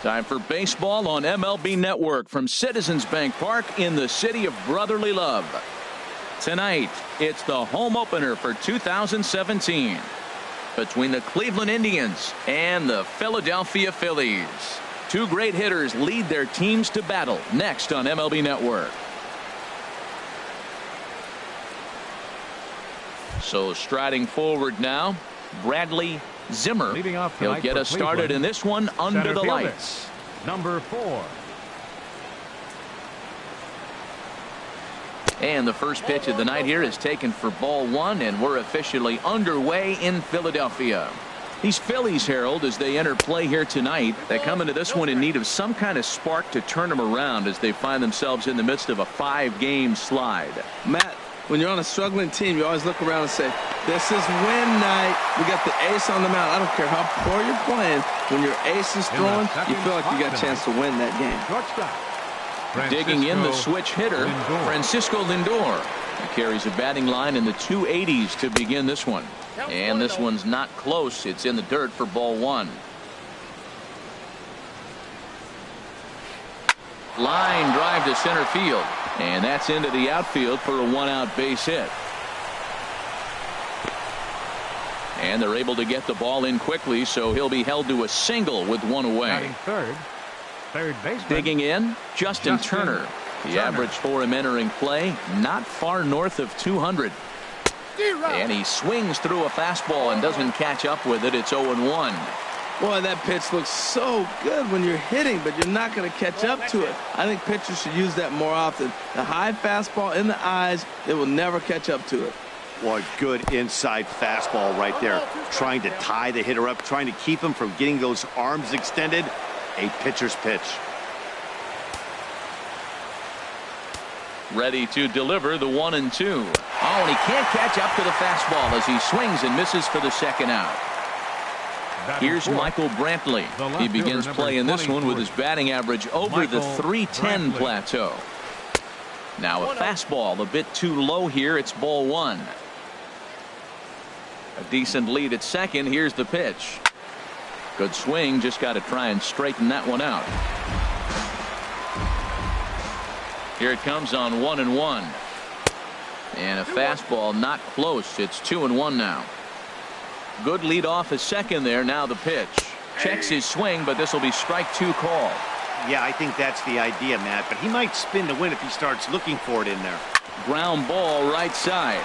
Time for baseball on MLB Network from Citizens Bank Park in the city of brotherly love. Tonight, it's the home opener for 2017 between the Cleveland Indians and the Philadelphia Phillies. Two great hitters lead their teams to battle next on MLB Network. So striding forward now, Bradley Zimmer. He'll get us started in this one under the lights. Number 4. And the first pitch of the night here is taken for ball 1, and we're officially underway in Philadelphia. These Phillies, Harold, as they enter play here tonight, they come into this one in need of some kind of spark to turn them around as they find themselves in the midst of a 5-game slide. Matt, when you're on a struggling team, you always look around and say, this is win night. We got the ace on the mound. I don't care how poor you're playing. When your ace is throwing, you feel like you got a chance to win that game. Digging in the switch hitter, Francisco Lindor. He carries a batting line in the 280s to begin this one. And this one's not close. It's in the dirt for ball 1. Line drive to center field. And that's into the outfield for a 1-out base hit. And they're able to get the ball in quickly, so he'll be held to a single with 1 away. Third baseman. Digging in, Justin Turner. The average for him entering play, not far north of 200. And he swings through a fastball and doesn't catch up with it. It's 0-1. Boy, that pitch looks so good when you're hitting, but you're not going to catch up to it. I think pitchers should use that more often. The high fastball in the eyes, they will never catch up to it. Well, good inside fastball right there. Trying to tie the hitter up, trying to keep him from getting those arms extended. A pitcher's pitch. Ready to deliver the 1-2. Oh, and he can't catch up to the fastball as he swings and misses for the second out. Here's Michael Brantley. He begins play in this one with his batting average over the 310 plateau. Now a fastball a bit too low here. It's ball 1. A decent lead at second. Here's the pitch. Good swing. Just got to try and straighten that one out. Here it comes on 1-1. And a fastball not close. It's 2-1 now. Good lead off at second there. Now the pitch. Checks his swing, but this will be strike 2 call. Yeah, I think that's the idea, Matt, but he might spin the win if he starts looking for it in there. Ground ball right side.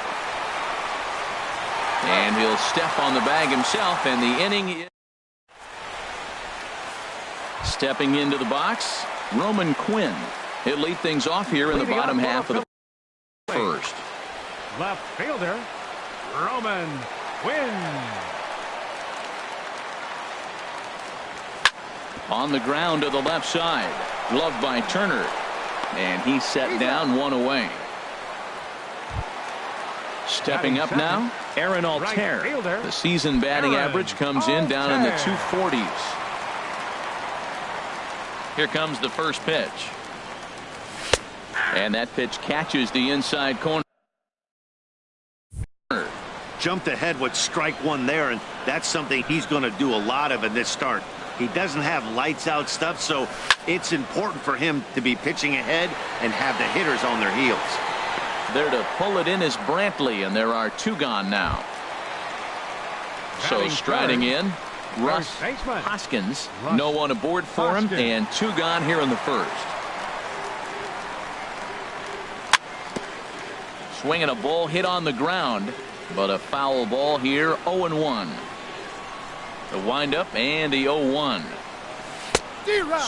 And he'll step on the bag himself, and the inning is... Stepping into the box, Roman Quinn. He'll lead things off here in the bottom half of the first. Left fielder, Roman Quinn. On the ground to the left side. Gloved by Turner. And he's set down 1 away. Stepping up now, Aaron Altair. The season batting average comes in down in the 240s. Here comes the first pitch. And that pitch catches the inside corner. Jumped ahead with strike 1 there, and that's something he's going to do a lot of in this start. He doesn't have lights out stuff, so it's important for him to be pitching ahead and have the hitters on their heels. There to pull it in is Brantley, and there are 2 gone now. So striding in, Russ Hoskins. No one aboard for him, and 2 gone here in the first. Swinging a ball hit on the ground, but a foul ball here. 0-1. The windup and the 0-1.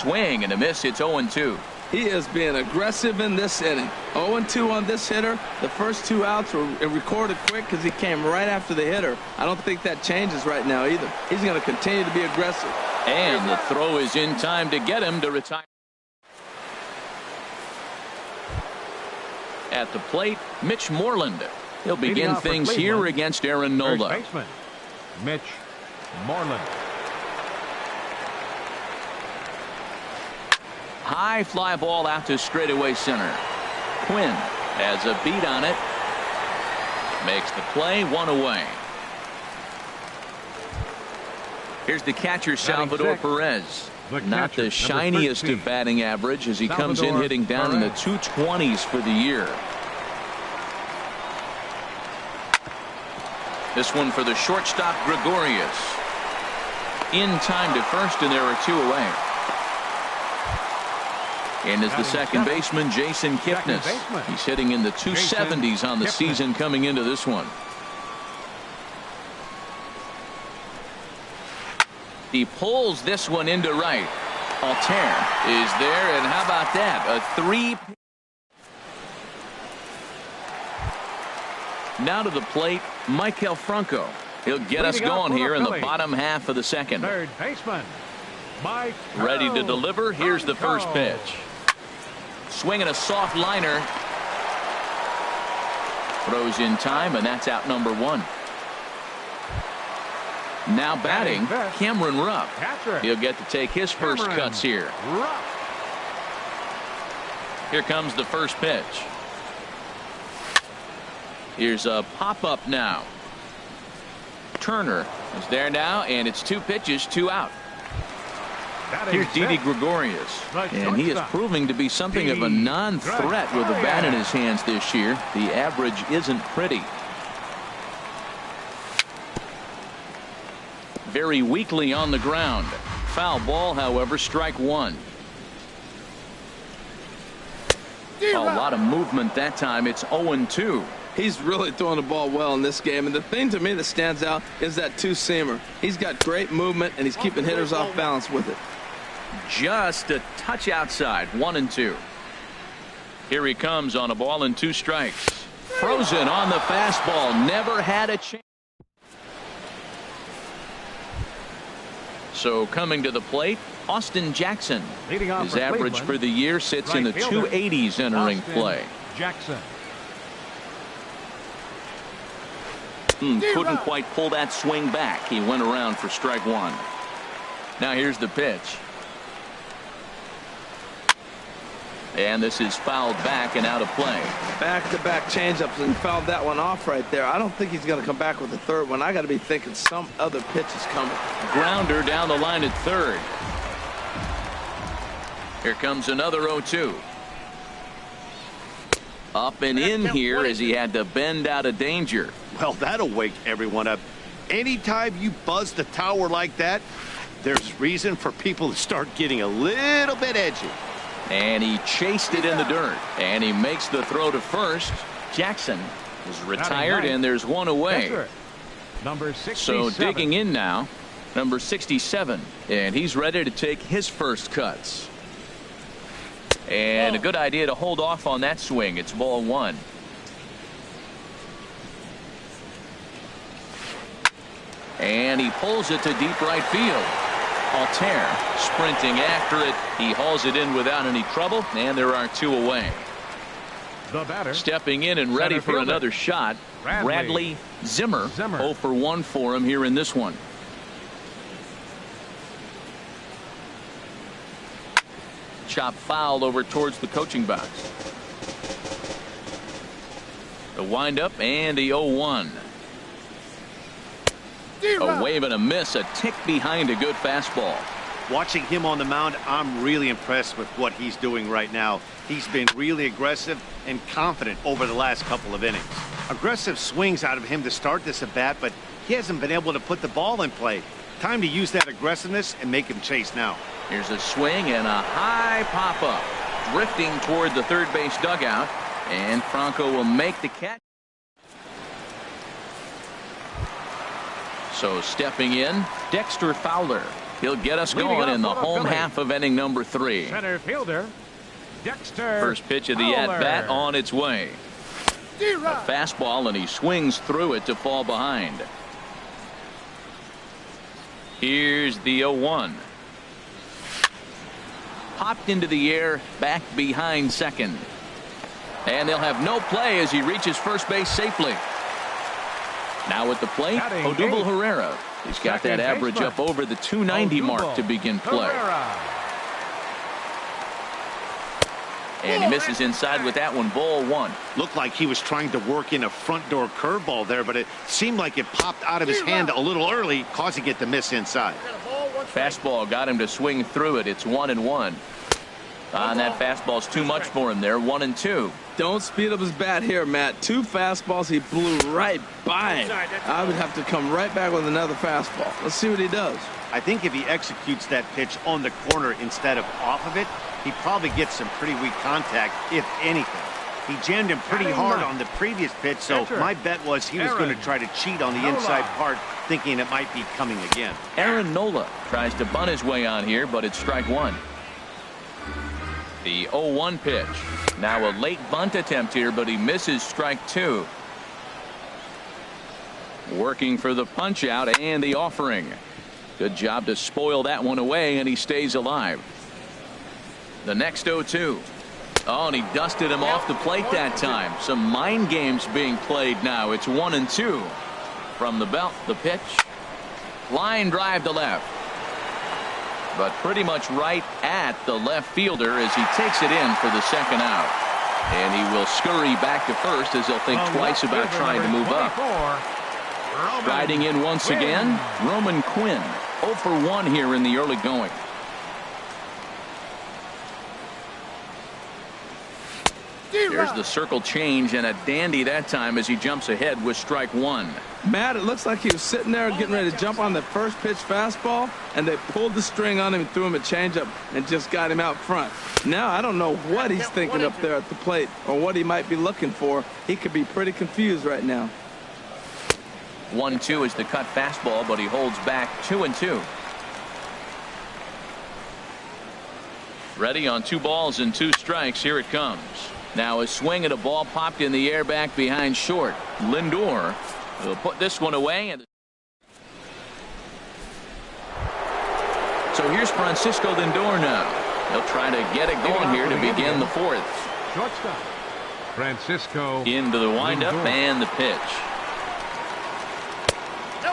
Swing and a miss. It's 0-2. He is being aggressive in this inning. 0-2 on this hitter. The first 2 outs were recorded quick because he came right after the hitter. I don't think that changes right now either. He's going to continue to be aggressive. And the throw is in time to get him to retire. At the plate, Mitch Moreland. He'll begin things here against Aaron Nola. First baseman, Mitch Moreland. High fly ball out to straightaway center. Quinn has a beat on it. Makes the play, 1 away. Here's the catcher, Salvador Perez. Not the shiniest of batting average as he comes in hitting down in the 220s for the year. This one for the shortstop, Gregorius. In time to first, and there are 2 away. And is the second baseman, Jason Kipnis. He's hitting in the 270s on the season coming into this one. He pulls this one into right. Altair is there, and how about that? A 3. Now to the plate, Michael Franco. He'll get us going here in the bottom half of the second. Third baseman, Mike. Ready to deliver. Here's the first pitch. Swinging a soft liner. Throws in time, and that's out number 1. Now batting, Cameron Rupp. He'll get to take his first cuts here. Here comes the first pitch. Here's a pop-up now. Turner is there now, and it's 2 pitches, 2 out. Here's Didi Gregorius, and he is proving to be something of a non-threat with a bat in his hands this year. The average isn't pretty. Very weakly on the ground. Foul ball, however, strike 1. A lot of movement that time. It's 0-2. He's really throwing the ball well in this game, and the thing to me that stands out is that 2-seamer. He's got great movement, and he's keeping hitters off balance with it. Just a touch outside. 1-2. Here he comes on a ball and 2 strikes. Frozen on the fastball. Never had a chance. So coming to the plate, Austin Jackson. His average for the year sits in the 280s entering play. Jackson. Couldn't quite pull that swing back. He went around for strike 1. Now here's the pitch. And this is fouled back and out of play. Back-to-back changeups, and fouled that one off right there. I don't think he's going to come back with the third one. I got to be thinking some other pitch is coming. Grounder down the line at third. Here comes another 0-2. Up and in here as he had to bend out of danger. Well, that'll wake everyone up. Anytime you buzz the tower like that, there's reason for people to start getting a little bit edgy. And he chased it in the dirt. And he makes the throw to first. Jackson is retired, and there's 1 away. Number 67. So digging in now, number 67. And he's ready to take his first cuts. And a good idea to hold off on that swing. It's ball 1. And he pulls it to deep right field. Altair sprinting after it. He hauls it in without any trouble, and there are 2 away. The batter, stepping in and ready for another shot, Bradley Zimmer. 0 for 1 for him here in this one. Chop foul over towards the coaching box. The windup and the 0-1. A wave and a miss, a tick behind a good fastball. Watching him on the mound, I'm really impressed with what he's doing right now. He's been really aggressive and confident over the last couple of innings. Aggressive swings out of him to start this at bat, but he hasn't been able to put the ball in play. Time to use that aggressiveness and make him chase now. Here's a swing and a high pop-up. Drifting toward the third base dugout, and Franco will make the catch. So stepping in, Dexter Fowler. He'll get us going in the home half of inning number 3. Center fielder, Dexter. First pitch of the at-bat on its way. A fastball, and he swings through it to fall behind. Here's the 0-1. Popped into the air, back behind second. And they'll have no play as he reaches first base safely. Now at the plate, Odubel Herrera. He's got that average up over the 290 mark to begin play. And he misses inside with that one, ball 1. Looked like he was trying to work in a front door curveball there, but it seemed like it popped out of his hand a little early, causing it to miss inside. Fastball got him to swing through it. It's 1-1. And that fastball's too much for him there. 1-2. Don't speed up his bat here, Matt. 2 fastballs, he blew right by him. I would have to come right back with another fastball. Let's see what he does. I think if he executes that pitch on the corner instead of off of it, he probably gets some pretty weak contact, if anything. He jammed him pretty hard on the previous pitch, so my bet was he was going to try to cheat on the inside part, thinking it might be coming again. Aaron Nola tries to bunt his way on here, but it's strike one. The 0-1 pitch. Now a late bunt attempt here, but he misses strike two. Working for the punch out and the offering. Good job to spoil that one away, and he stays alive. The next 0-2. Oh, and he dusted him off the plate that time. Some mind games being played now. It's 1-2. From the belt, the pitch. Line drive to left. But pretty much right at the left fielder as he takes it in for the second out. And he will scurry back to first as he'll think twice about trying to move up. Riding in once again, Roman Quinn. 0 for 1 here in the early going. Here's the circle change, and a dandy that time as he jumps ahead with strike one. Matt, it looks like he was sitting there getting ready to jump on the first pitch fastball, and they pulled the string on him and threw him a changeup and just got him out front. Now I don't know what he's thinking up there at the plate or what he might be looking for. He could be pretty confused right now. 1-2 is the cut fastball, but he holds back 2-2. Ready on 2 balls and 2 strikes. Here it comes. Now a swing at a ball popped in the air back behind short. Lindor will put this one away. And so here's Francisco Lindor now. He'll try to get it going here to begin the fourth. Shortstop Francisco into the windup and the pitch.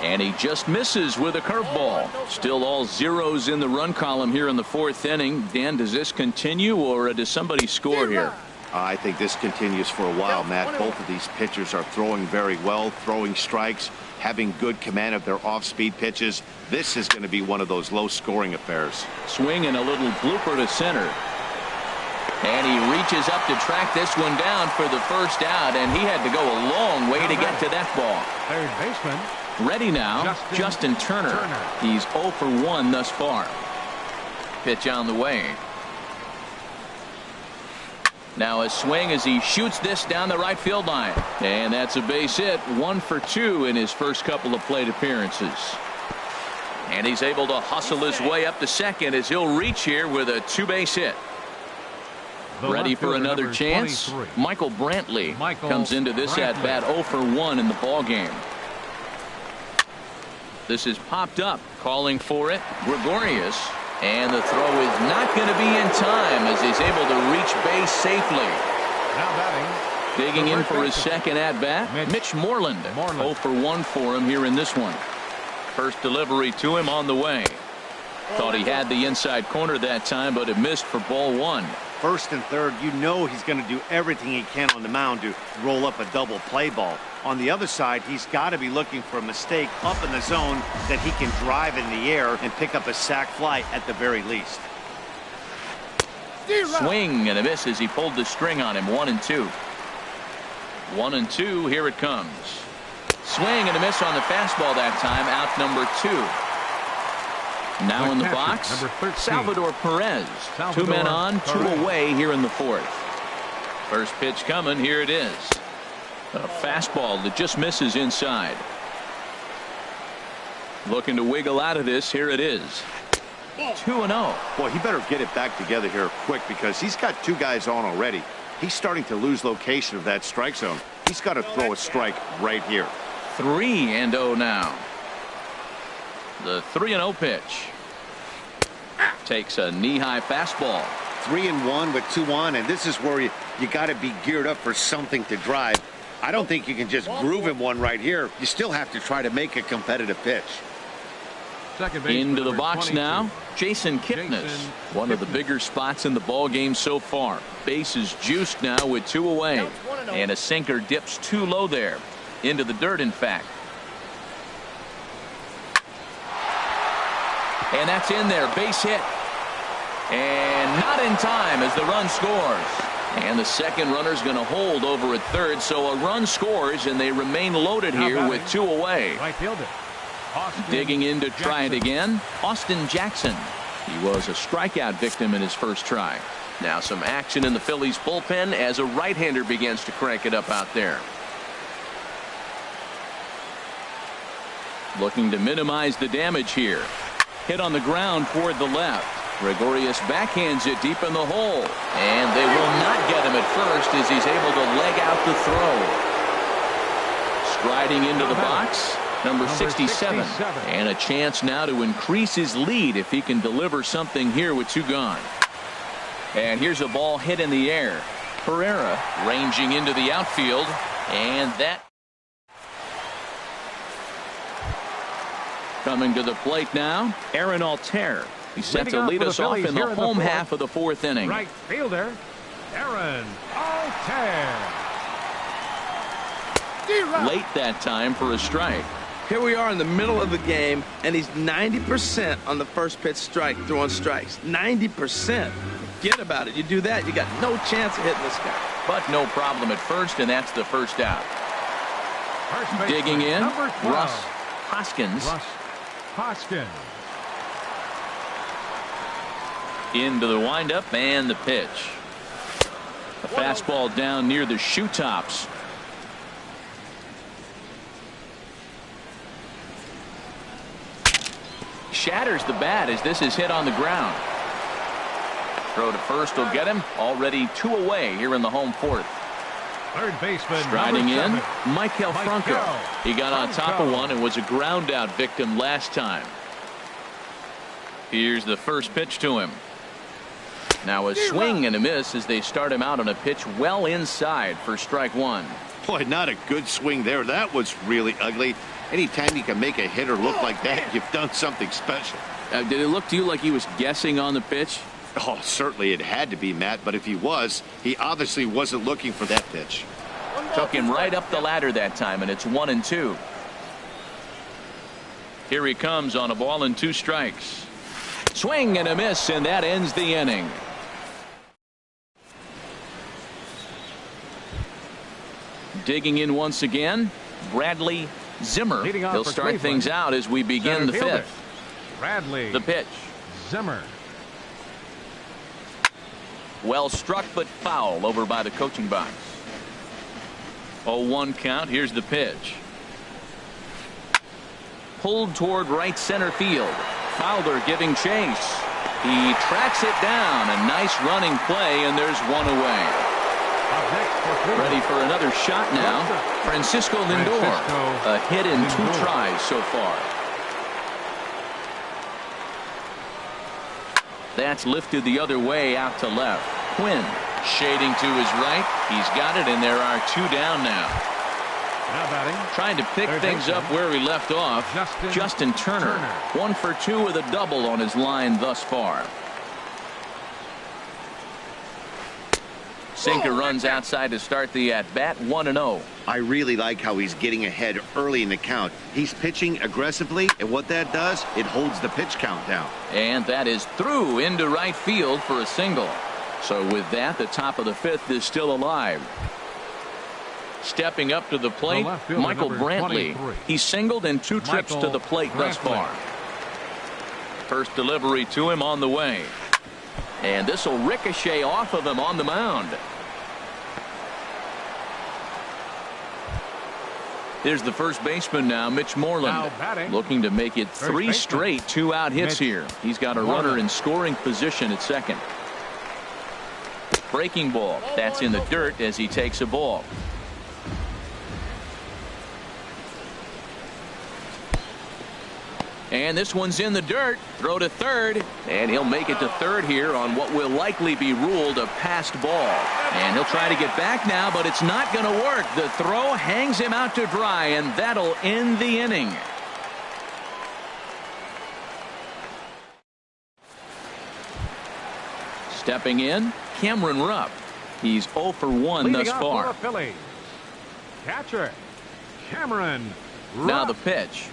And he just misses with a curveball. Still all zeros in the run column here in the fourth inning. Dan, does this continue or does somebody score here? I think this continues for a while, Matt. Both of these pitchers are throwing very well, throwing strikes, having good command of their off-speed pitches. This is going to be one of those low-scoring affairs. Swing and a little blooper to center. And he reaches up to track this one down for the first out, and he had to go a long way to get to that ball. Third baseman. Ready now, Justin Turner. He's 0 for 1 thus far. Pitch on the way. Now a swing as he shoots this down the right field line. And that's a base hit. 1 for 2 in his first couple of plate appearances. And he's able to hustle his way up to second as he'll reach here with a 2-base hit. Ready for another chance? 23. Michael Brantley comes into this at-bat 0 for 1 in the ballgame. This is popped up, calling for it. Gregorius. And the throw is not going to be in time as he's able to reach base safely. Now batting. Digging in for his second at-bat, Mitch Moreland. 0 for 1 for him here in this one. First delivery to him on the way. Thought he had the inside corner that time, but it missed for ball 1. First and third, you know he's going to do everything he can on the mound to roll up a double play ball. On the other side, he's got to be looking for a mistake up in the zone that he can drive in the air and pick up a sac fly at the very least. Swing and a miss as he pulled the string on him. 1-2. 1-2. Here it comes. Swing and a miss on the fastball that time. Out number 2. Now in the box, Salvador Perez. 2 men on, 2 away here in the fourth. First pitch coming. Here it is. A fastball that just misses inside. Looking to wiggle out of this. Here it is. 2-0. Boy, he better get it back together here quick because he's got 2 guys on already. He's starting to lose location of that strike zone. He's got to throw a strike right here. 3-0 now. The 3-0 pitch. Takes a knee-high fastball. 3-1 with 2 on, and this is where you got to be geared up for something to drive. I don't think you can just groove him one right here. You still have to try to make a competitive pitch. Into the box 22. Now, Jason Kipnis. One of the bigger spots in the ball game so far. Base is juiced now with 2 away. And a sinker dips too low there. Into the dirt, in fact. And that's in there. Base hit. And not in time as the run scores. And the second runner's going to hold over at third, so a run scores, and they remain loaded here with 2 away. Right fielder. Digging in to try it again, Austin Jackson. He was a strikeout victim in his first try. Now some action in the Phillies bullpen as a right-hander begins to crank it up out there. Looking to minimize the damage here. Hit on the ground toward the left. Gregorius backhands it deep in the hole. And they will not get him at first as he's able to leg out the throw. Striding into the box, number 67. And a chance now to increase his lead if he can deliver something here with 2 gone. And here's a ball hit in the air. Pereira ranging into the outfield. And that coming to the plate now, Aaron Altair. He's set to lead us off in the home half of the 4th inning. Right fielder, Aaron Altair. Late that time for a strike. Here we are in the middle of the game, and he's 90% on the first pitch strike throwing strikes. 90%. Forget about it. You do that, you got no chance of hitting this guy. But no problem at first, and that's the first out. Digging in, Russ Hoskins. Into the windup and the pitch. A fastball down near the shoe tops. Shatters the bat as this is hit on the ground. Throw to first will get him. Already 2 away here in the home 4th. Third baseman striding in, Michael Franco. He got on top of one and was a ground out victim last time. Here's the first pitch to him. Now a swing and a miss as they start him out on a pitch well inside for strike 1. Boy, not a good swing there. That was really ugly. Anytime you can make a hitter look like that, you've done something special. Did it look to you like he was guessing on the pitch? Oh, certainly it had to be, Matt, but if he was, he obviously wasn't looking for that pitch. Took him right up the ladder that time, and it's 1-2. Here he comes on a ball and 2 strikes. Swing and a miss, and that ends the inning. Digging in once again, Bradley Zimmer. He'll start things out as we begin the 5th. Bradley. The pitch. Zimmer. Well struck but foul over by the coaching box. 0-1 count. Here's the pitch. Pulled toward right center field. Fowler giving chase. He tracks it down. A nice running play, and there's 1 away. Ready for another shot now. Francisco Lindor. A hit in 2 tries so far. That's lifted the other way out to left. Quinn shading to his right. He's got it, and there are 2 down now. Trying to pick things up where he left off. Justin Turner. 1 for 2 with a double on his line thus far. Sinker runs outside to start the at-bat. 1-0. I really like how he's getting ahead early in the count. He's pitching aggressively, and what that does, it holds the pitch count down. And that is through into right field for a single. So with that, the top of the 5th is still alive. Stepping up to the plate, Michael Brantley. He singled in 2 trips to the plate thus far. First delivery to him on the way. And this will ricochet off of him on the mound. Here's the first baseman now, Mitch Moreland, looking to make it 3 straight 2-out hits here. He's got a runner in scoring position at second. Breaking ball. That's in the dirt as he takes a ball. And this one's in the dirt. Throw to third. And he'll make it to third here on what will likely be ruled a passed ball. And he'll try to get back now, but it's not going to work. The throw hangs him out to dry, and that'll end the inning. Stepping in, Cameron Rupp. He's 0 for 1 thus far. Catcher Cameron Rupp. Now the pitch.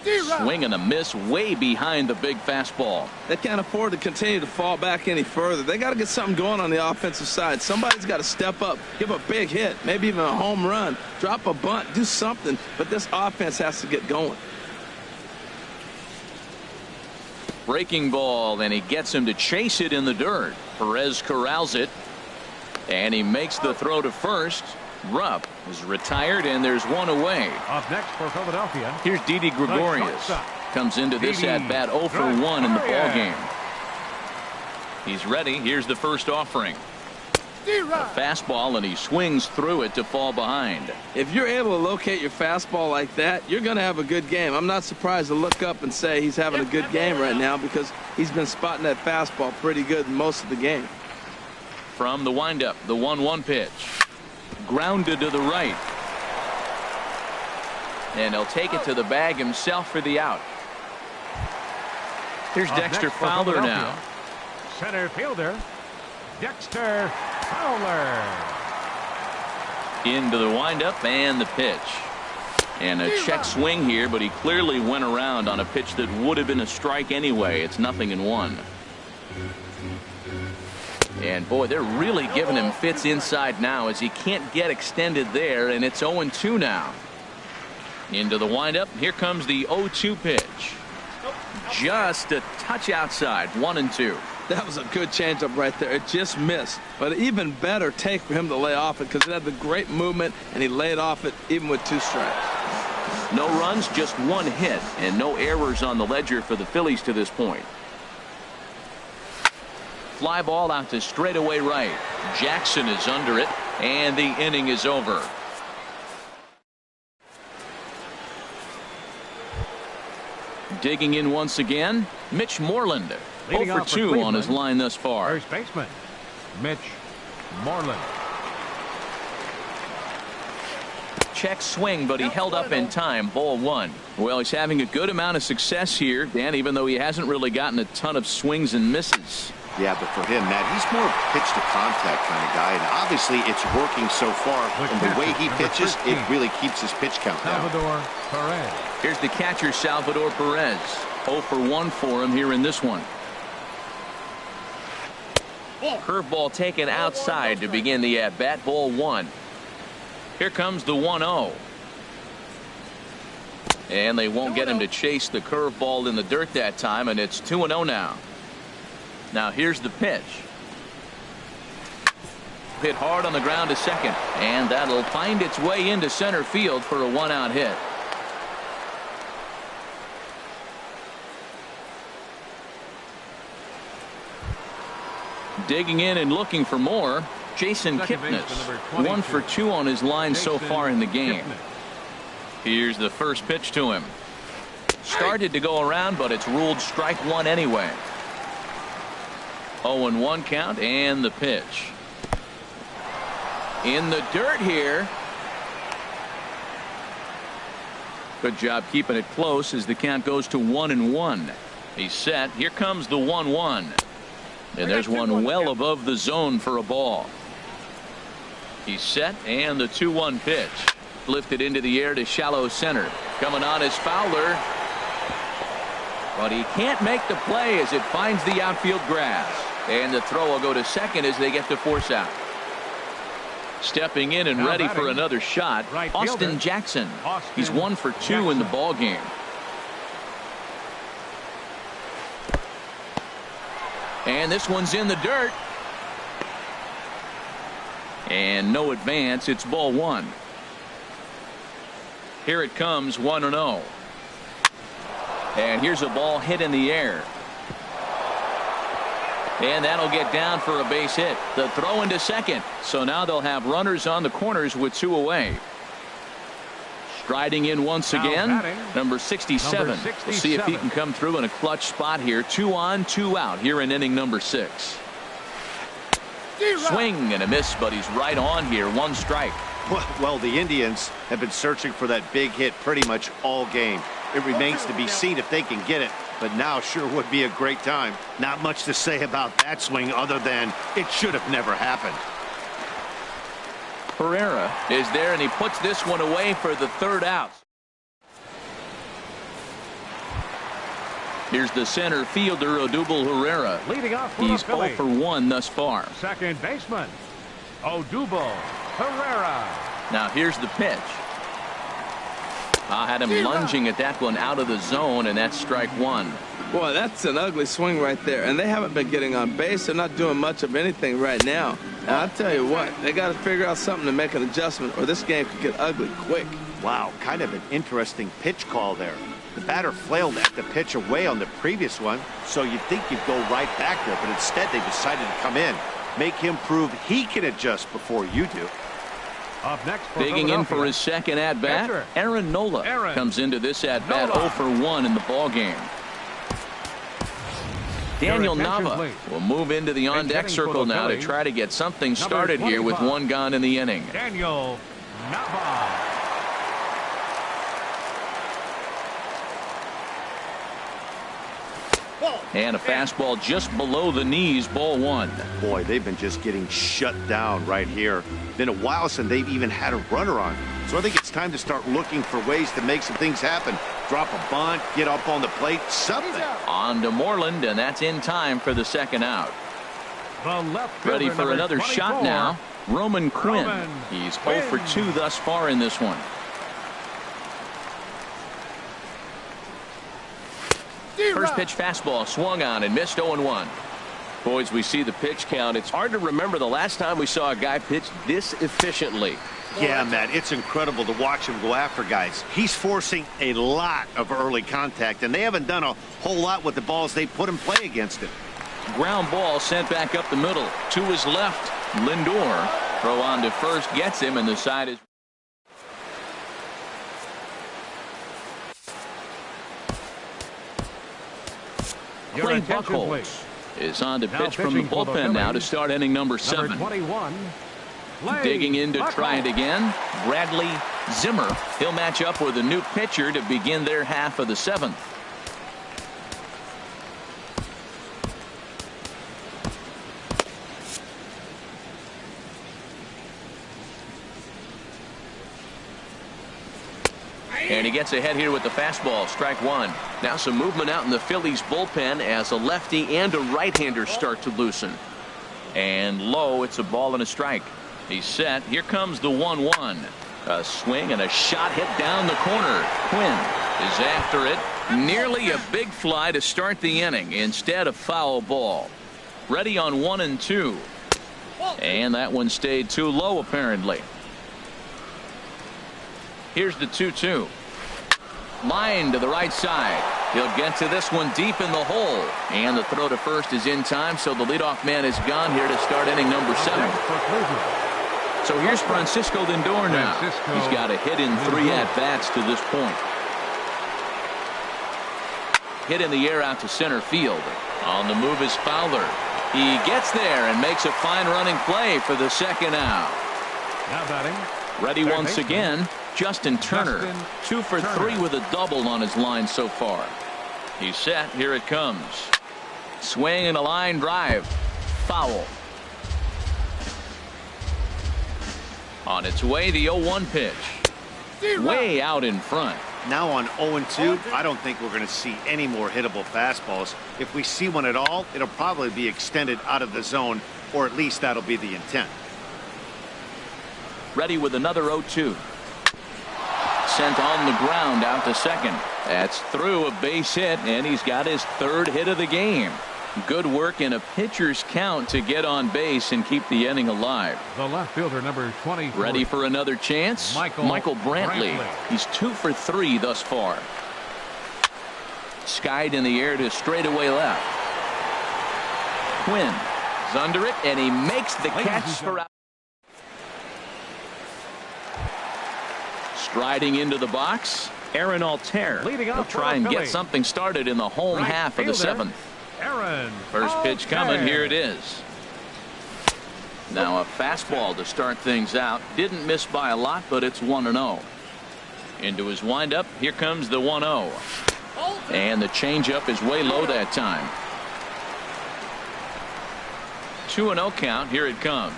Swing and a miss way behind the big fastball. They can't afford to continue to fall back any further. They got to get something going on the offensive side. Somebody's got to step up, give a big hit, maybe even a home run, drop a bunt, do something. But this offense has to get going. Breaking ball, and he gets him to chase it in the dirt. Perez corrals it, and he makes the throw to first. Rupp is retired, and there's one away. Up next for Philadelphia, here's Didi Gregorius. Comes into this at-bat 0 for 1 in the ball game. He's ready. Here's the first offering. A fastball, and he swings through it to fall behind. If you're able to locate your fastball like that, you're going to have a good game. I'm not surprised to look up and say he's having a good game right now because he's been spotting that fastball pretty good most of the game. From the windup, the 1-1 pitch. Grounded to the right. And he'll take it to the bag himself for the out. Here's Dexter Fowler now. Center fielder, Dexter Fowler. Into the windup and the pitch. And a check swing here, but he clearly went around on a pitch that would have been a strike anyway. It's 0-1. And boy, they're really giving him fits inside now as he can't get extended there, and it's 0-2 now. Into the windup. Here comes the 0-2 pitch. Just a touch outside. 1-2. That was a good changeup right there. It just missed. But an even better take for him to lay off it because it had the great movement, and he laid off it even with 2 strikes. No runs, just 1 hit, and no errors on the ledger for the Phillies to this point. Fly ball out to straightaway right. Jackson is under it, and the inning is over. Digging in once again, Mitch Moreland. 0 for 2 on his line thus far. First baseman, Mitch Moreland. Check swing, but he held up in time. Ball 1. Well, he's having a good amount of success here, Dan, even though he hasn't really gotten a ton of swings and misses. Yeah, but for him, Matt, he's more pitch to contact kind of guy, and obviously it's working so far. And the way he pitches, it really keeps his pitch count down. Salvador Perez. Here's the catcher, Salvador Perez. 0 for 1 for him here in this one. Curveball taken outside to begin the at-bat. Ball 1. Here comes the 1-0. And they won't get him to chase the curveball in the dirt that time, and it's 2-0 now. Now here's the pitch. Hit hard on the ground to second, and that'll find its way into center field for a 1-out hit. Digging in and looking for more, Jason Kipnis. 1 for 2 on his line so far in the game. Here's the first pitch to him. Started to go around, but it's ruled strike 1 anyway. 0-1 count, and the pitch. In the dirt here. Good job keeping it close as the count goes to 1-1. He's set. Here comes the 1-1. And there's one well above the zone for a ball. He's set, and the 2-1 pitch. Lifted into the air to shallow center. Coming on is Fowler. But he can't make the play as it finds the outfield grass. And the throw will go to second as they get to force out. Stepping in and ready for another shot, Austin Jackson. He's 1 for 2 in the ball game. And this one's in the dirt. And no advance. It's ball 1. Here it comes, 1-0. And here's a ball hit in the air. And that'll get down for a base hit. The throw into second. So now they'll have runners on the corners with 2 away. Striding in once again, number 67. We'll see if he can come through in a clutch spot here. 2 on, 2 out here in inning number 6. Swing and a miss, but he's right on here. 1 strike. Well, the Indians have been searching for that big hit pretty much all game. It remains to be seen if they can get it, but now sure would be a great time. Not much to say about that swing other than it should have never happened. Pereira is there, and he puts this one away for the 3rd out. Here's the center fielder, Odubel Herrera. Leading off for He's the Phillies. 0 for 1 thus far. Second baseman, Odubel Herrera. Now here's the pitch. I had him lunging at that one out of the zone, and that's strike one. Boy, that's an ugly swing right there. And they haven't been getting on base. They're not doing much of anything right now. And I'll tell you what, they got to figure out something to make an adjustment, or this game could get ugly quick. Wow, kind of an interesting pitch call there. The batter flailed at the pitch away on the previous one, so you'd think you'd go right back there, but instead they decided to come in. Make him prove he can adjust before you do. Up next for Digging in for his second at-bat, Aaron Nola comes into this at-bat 0 for 1 in the ballgame. Daniel Nava will move into the on-deck circle now to try to get something started here with one gone in the inning. Daniel Nava. And a fastball just below the knees, ball one. Boy, they've been just getting shut down right here. Been a while since they've even had a runner on. So I think it's time to start looking for ways to make some things happen. Drop a bunt, get up on the plate, something. On to Moreland, and that's in time for the second out. The left Ready for another 24. shot now. Roman Quinn. He's 0 for 2 thus far in this one. First pitch fastball swung on and missed 0-1. Boys, we see the pitch count. It's hard to remember the last time we saw a guy pitch this efficiently. Yeah, Matt, it's incredible to watch him go after guys. He's forcing a lot of early contact, and they haven't done a whole lot with the balls they put in play against him. Ground ball sent back up the middle. To his left, Lindor. Throw on to first, gets him, and the side is... Clay Buchholz is on to pitch from the bullpen now to start inning number 7. Number 21. Digging in to try it again, Bradley Zimmer. He'll match up with a new pitcher to begin their half of the 7th. And he gets ahead here with the fastball, strike one. Now some movement out in the Phillies bullpen as a lefty and a right-hander start to loosen. And low, it's a ball and a strike. He's set. Here comes the 1-1. A swing and a shot hit down the corner. Quinn is after it. Nearly a big fly to start the inning. Instead, a foul ball. Ready on 1 and 2. And that one stayed too low, apparently. Here's the 2-2. Line to the right side. He'll get to this one deep in the hole. And the throw to first is in time, so the leadoff man is gone here to start inning number 7. So here's Francisco Lindor now. He's got a hit in 3 at-bats to this point. Hit in the air out to center field. On the move is Fowler. He gets there and makes a fine running play for the second out. Now batting. Ready once again, Justin Turner. 2 for 3 with a double on his line so far. He's set. Here it comes. Swing and a line drive. Foul. On its way, the 0-1 pitch. Way out in front. Now on 0-2, I don't think we're going to see any more hittable fastballs. If we see one at all, it'll probably be extended out of the zone, or at least that'll be the intent. Ready with another 0-2. Sent on the ground out to second. That's through a base hit, and he's got his 3rd hit of the game. Good work in a pitcher's count to get on base and keep the inning alive. The left fielder, number 20. Ready for another chance? Michael Brantley. He's 2 for 3 thus far. Skied in the air to straightaway left. Quinn is under it, and he makes the catch for out. Striding into the box, Aaron Altair. He'll try and get something started in the home half of the 7th. First pitch coming. Here it is. Now a fastball to start things out. Didn't miss by a lot, but it's 1-0. Into his windup. Here comes the 1-0. And the changeup is way low that time. 2-0 count. Here it comes.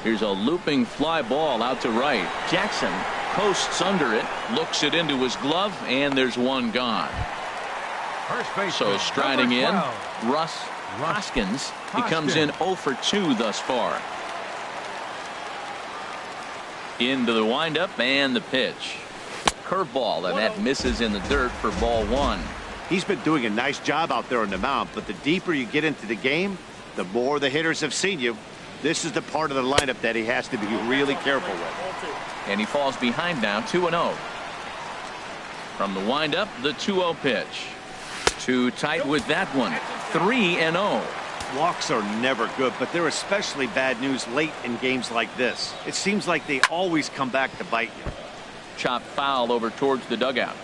Here's a looping fly ball out to right. Jackson posts under it, looks it into his glove, and there's one gone. First base. So striding in, 12. Russ Hoskins. He comes in 0 for 2 thus far. Into the windup and the pitch. Curveball, and that misses in the dirt for ball 1. He's been doing a nice job out there on the mound, but the deeper you get into the game, the more the hitters have seen you. This is the part of the lineup that he has to be really careful with. And he falls behind now, 2-0. From the windup, the 2-0 pitch. Too tight with that one. 3-0. Walks are never good, but they're especially bad news late in games like this. It seems like they always come back to bite you. Chopped foul over towards the dugout.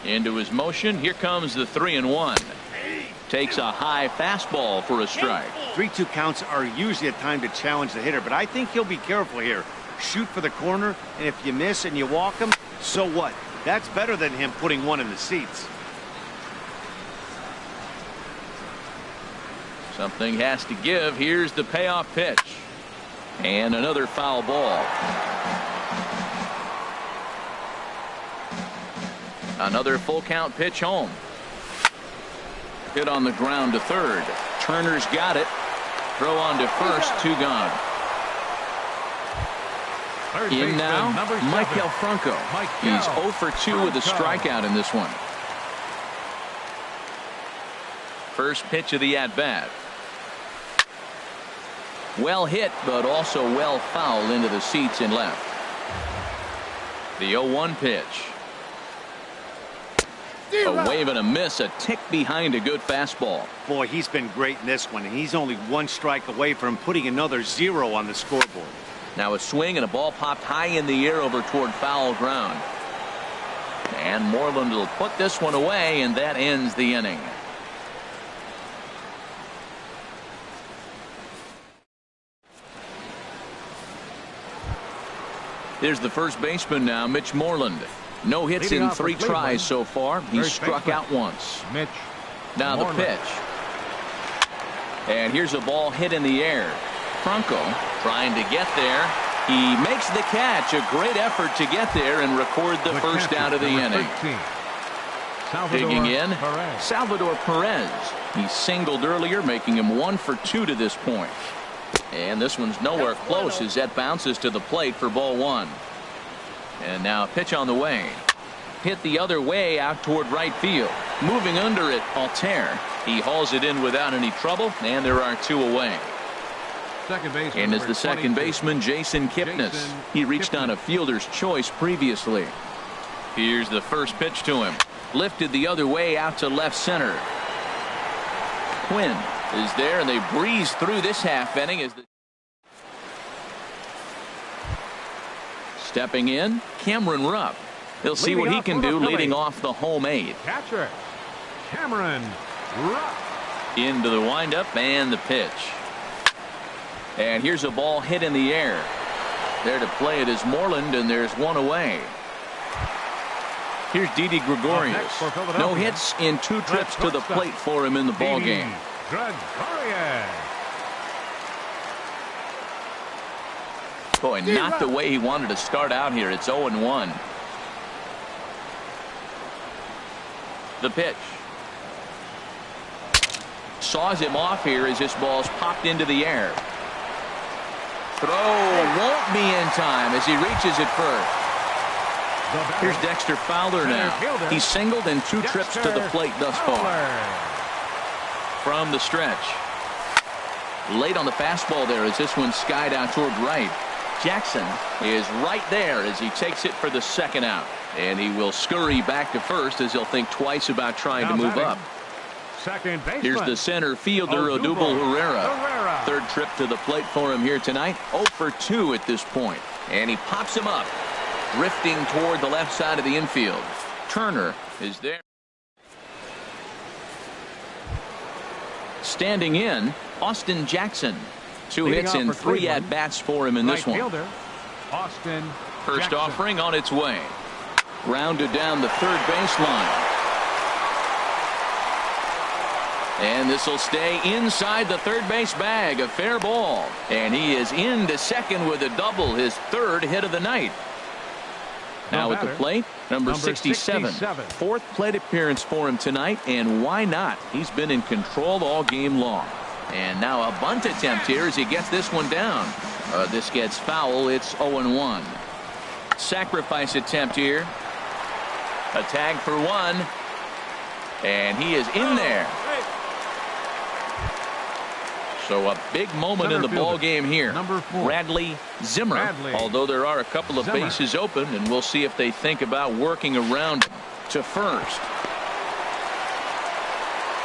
Into his motion. Here comes the 3-1. Takes a high fastball for a strike. 3-2 counts are usually a time to challenge the hitter, but I think he'll be careful here. Shoot for the corner, and if you miss and you walk him, so what? That's better than him putting one in the seats. Something has to give. Here's the payoff pitch. And another foul ball. Another full count pitch home. Hit on the ground to third. Turner's got it. Throw on to first. 2 gone. In now, Michael Franco. He's 0 for 2 with a strikeout in this one. First pitch of the at-bat. Well hit, but also well fouled into the seats in left. The 0-1 pitch. A wave and a miss, a tick behind a good fastball. Boy, he's been great in this one, and he's only 1 strike away from putting another 0 on the scoreboard. Now a swing and a ball popped high in the air over toward foul ground. And Moreland will put this one away, and that ends the inning. Here's the first baseman now, Mitch Moreland. No hits in 3 tries so far. He's struck out once. Mitch. Now the pitch. And here's a ball hit in the air. Franco trying to get there. He makes the catch. A great effort to get there and record the first out of the inning. Digging in, Salvador Perez. He singled earlier, making him 1 for 2 to this point. And this one's nowhere close as that bounces to the plate for ball 1. And now a pitch on the way. Hit the other way out toward right field. Moving under it, Altair. He hauls it in without any trouble, and there are 2 away. And as the second baseman, Jason Kipnis. He reached on a fielder's choice previously. Here's the first pitch to him. Lifted the other way out to left center. Quinn is there, and they breeze through this half inning as the stepping in, Cameron Rupp. He'll see what he can do leading off the home 8th. Catcher Cameron Rupp. Into the windup and the pitch. And here's a ball hit in the air. There to play it is Moreland, and there's 1 away. Here's Didi Gregorius. No hits in 2 trips to the plate for him in the ball game. Boy, not the way he wanted to start out here. It's 0-1. The pitch. Saws him off here as this ball's popped into the air. Throw won't be in time as he reaches it first. Here's Dexter Fowler now. He's singled in 2 trips to the plate thus far. From the stretch. Late on the fastball there as this one skied out toward right. Jackson is right there as he takes it for the 2nd out. And he will scurry back to first as he'll think twice about trying to move up. Here's the center fielder, Odubel Herrera. 3rd trip to the plate for him here tonight. 0 for 2 at this point. And he pops him up. Drifting toward the left side of the infield. Turner is there. Standing in, Austin Jackson. 2 hits in 3 at-bats for him in this one. First offering on its way. Grounded down the 3rd baseline. And this will stay inside the 3rd base bag. A fair ball. And he is into 2nd with a double. His 3rd hit of the night. Now at the plate, number 67. Fourth plate appearance for him tonight, and why not? He's been in control all game long. And now a bunt attempt here as he gets this one down. This gets foul. It's 0-1. Sacrifice attempt here. A tag for one. And he is in there. So a big moment in the ball game here. Bradley Zimmer. Although there are a couple of bases open, and we'll see if they think about working around him. To first.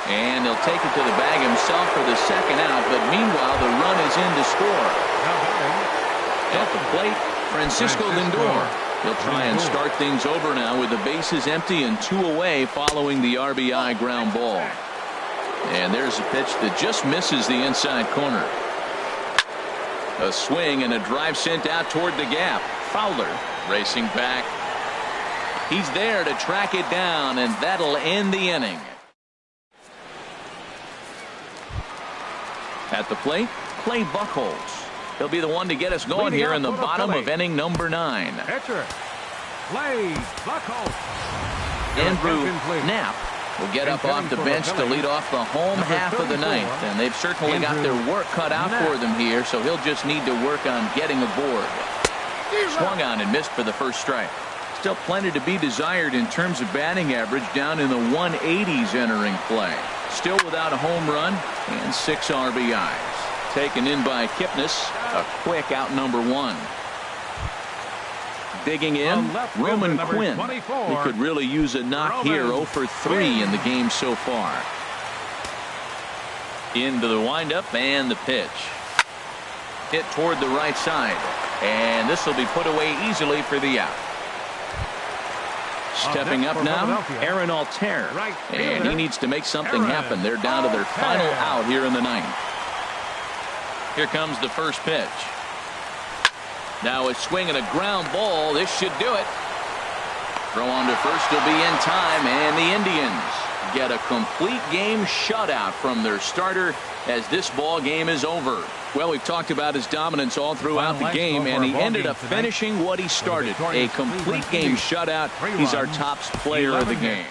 And he'll take it to the bag himself for the second out, but meanwhile the run is in to score. At the plate, Francisco Lindor. He'll try and start things over now with the bases empty and 2 away following the RBI ground ball. And there's a pitch that just misses the inside corner. A swing and a drive sent out toward the gap. Fowler racing back. He's there to track it down, and that'll end the inning. At the plate, Clay Buchholz. He'll be the one to get us going here in the bottom of inning number 9. Pitcher, Clay Buchholz. Andrew Knapp will get up off the bench to lead off the home half of the ninth, and they've certainly got their work cut out for them here, so he'll just need to work on getting aboard. Swung on and missed for the first strike. Still plenty to be desired in terms of batting average, down in the 180s entering play. Still without a home run and 6 RBIs. Taken in by Kipnis, a quick out number 1. Digging in, Roman Quinn. He could really use a knock here. 0 for 3 in the game so far. Into the windup and the pitch. Hit toward the right side. And this will be put away easily for the out. Stepping up now, Aaron Altair. And he needs to make something happen. They're down to their final out here in the ninth. Here comes the first pitch. Now a swing and a ground ball. This should do it. Throw on to first will be in time, and the Indians get a complete game shutout from their starter as this ball game is over. Well, we've talked about his dominance all throughout the game, and he ended up finishing what he started. A complete game shutout. He's our top player of the game.